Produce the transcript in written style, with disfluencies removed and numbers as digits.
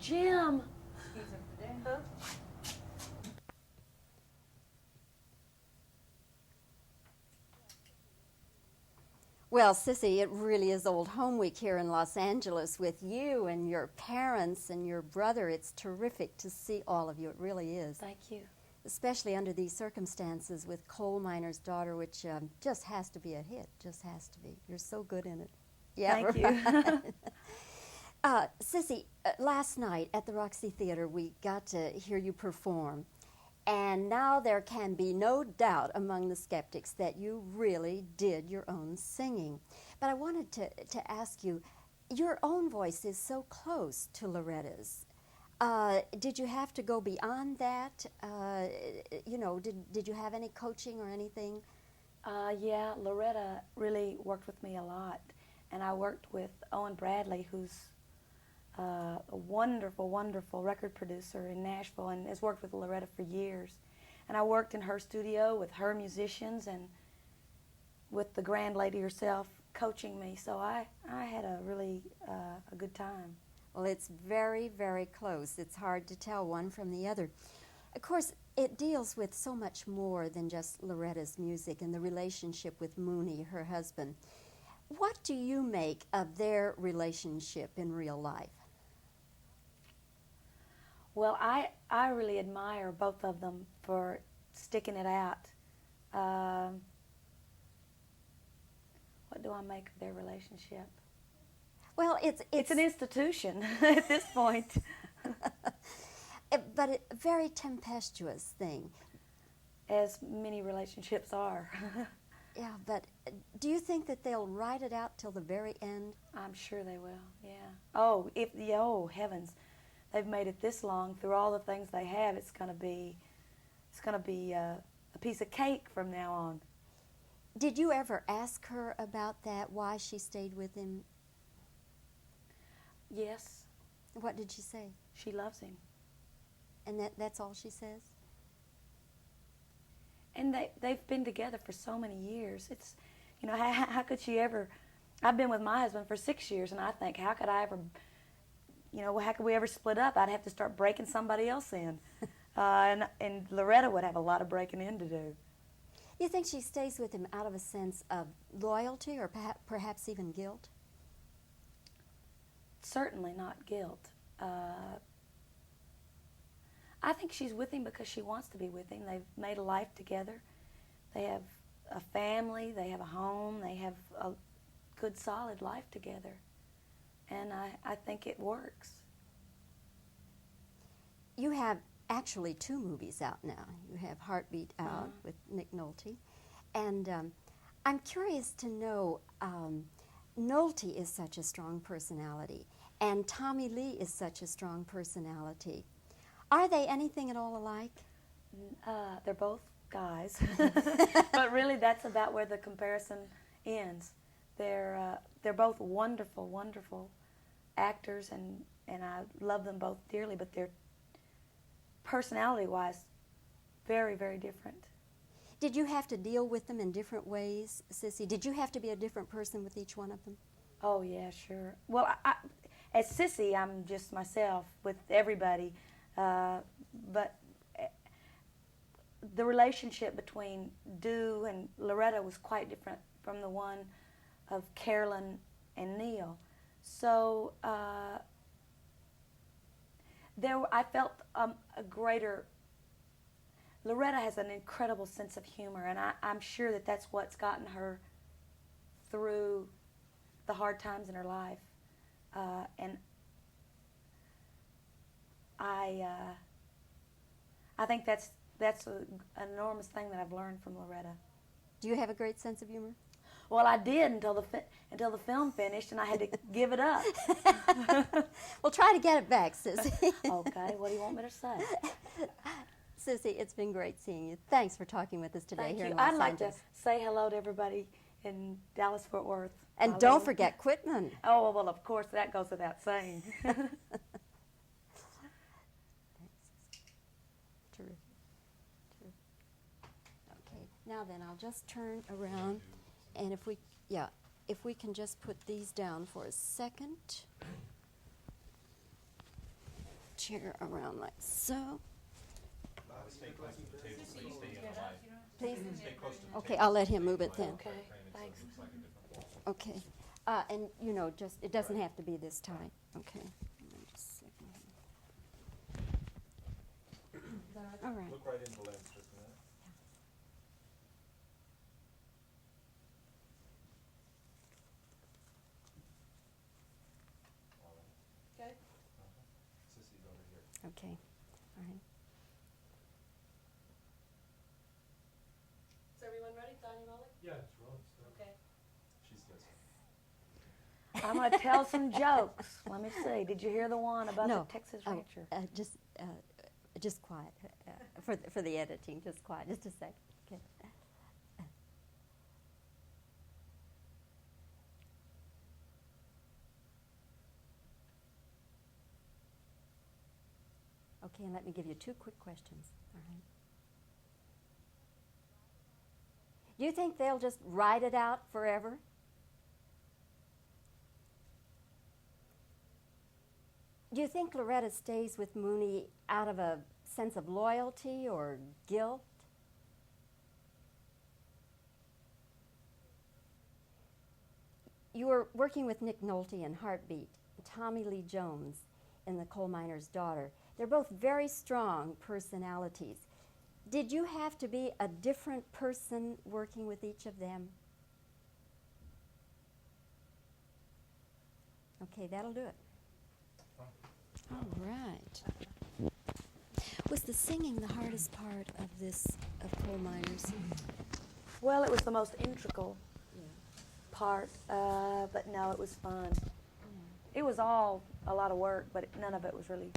Jim. Huh? Well, Sissy, it really is Old Home Week here in Los Angeles with you and your parents and your brother. It's terrific to see all of you. It really is. Thank you. Especially under these circumstances with Coal Miner's Daughter, which just has to be a hit. Just has to be. You're so good in it. Yeah, Thank you. Sissy, last night at the Roxy Theater, we got to hear you perform. And now there can be no doubt among the skeptics that you really did your own singing. But I wanted to ask you, your own voice is so close to Loretta's. Did you have to go beyond that? Did you have any coaching or anything? Yeah, Loretta really worked with me a lot. And I worked with Owen Bradley, who's a wonderful, wonderful record producer in Nashville and has worked with Loretta for years. And I worked in her studio with her musicians and with the grand lady herself coaching me. So I had a really a good time. Well, it's very, very close. It's hard to tell one from the other. Of course, it deals with so much more than just Loretta's music and the relationship with Mooney, her husband. What do you make of their relationship in real life? Well, I really admire both of them for sticking it out. What do I make of their relationship? Well, it's an institution at this point. But a very tempestuous thing. As many relationships are. Yeah, but do you think that they'll ride it out till the very end? I'm sure they will, yeah. Oh, heavens. They've made it this long through all the things they have. It's going to be a piece of cake from now on. Did you ever ask her about that, why she stayed with him? Yes. What did she say? She loves him. And that's all she says? And they've been together for so many years. It's, how could she ever... I've been with my husband for 6 years, and I think, how could I ever... how could we ever split up? I'd have to start breaking somebody else in. And Loretta would have a lot of breaking in to do. You think she stays with him out of a sense of loyalty or perhaps even guilt? Certainly not guilt. I think she's with him because she wants to be with him. They've made a life together. They have a family. They have a home. They have a good, solid life together. And I think it works. You have actually 2 movies out now. You have Heartbeat out with Nick Nolte. And I'm curious to know, Nolte is such a strong personality, and Tommy Lee is such a strong personality. Are they anything at all alike? They're both guys. But really that's about where the comparison ends. They're both wonderful, wonderful actors, and I love them both dearly, but they're personality-wise very, very different. Did you have to deal with them in different ways, Sissy? Did you have to be a different person with each one of them? Oh, yeah, sure. Well, as Sissy, I'm just myself with everybody, but the relationship between Dew and Loretta was quite different from the one of Carolyn and Neil. So I felt a greater... Loretta has an incredible sense of humor, and I'm sure that that's what's gotten her through the hard times in her life. And I think that's an enormous thing that I've learned from Loretta. Do you have a great sense of humor? Well, I did until the film finished, and I had to give it up. Well, try to get it back, Sissy. Okay, what do you want me to say? Sissy, it's been great seeing you. Thanks for talking with us today. Thank here you. in Los I'd like Angeles. to say hello to everybody in Dallas-Fort Worth. And don't forget Quitman. Oh, well, of course, that goes without saying. Thanks. Terrific. Okay, now then, I'll just turn around, and if we can just put these down for a second. chair around like so. Stay close to the table so you stay in the light. Please? Stay close to the Okay, I'll let him move it then. Okay, thanks. Okay. And, you know, just, it doesn't have to be this tight. Okay. Just a second. All right. Look right into the lens just a minute. Okay. Sissy's over here. Okay. All right. Is everyone ready? Donnie Mullen? Yeah, it's rolling still. Okay. She's listening. I'm going to tell some jokes. Let me see. Did you hear the one about No. the Texas Oh, rancher? just quiet. For the editing, just quiet. Just a second. Okay. Okay, and let me give you 2 quick questions. All right. Do you think they'll just ride it out forever? Do you think Loretta stays with Mooney out of a sense of loyalty or guilt? You were working with Nick Nolte in Heartbeat, Tommy Lee Jones in The Coal Miner's Daughter. They're both very strong personalities. Did you have to be a different person working with each of them? Okay, that'll do it. All right. Was the singing the hardest part of this, of Coal Miners? Well, it was the most integral part, but no, it was fun. It was all a lot of work, but none of it was really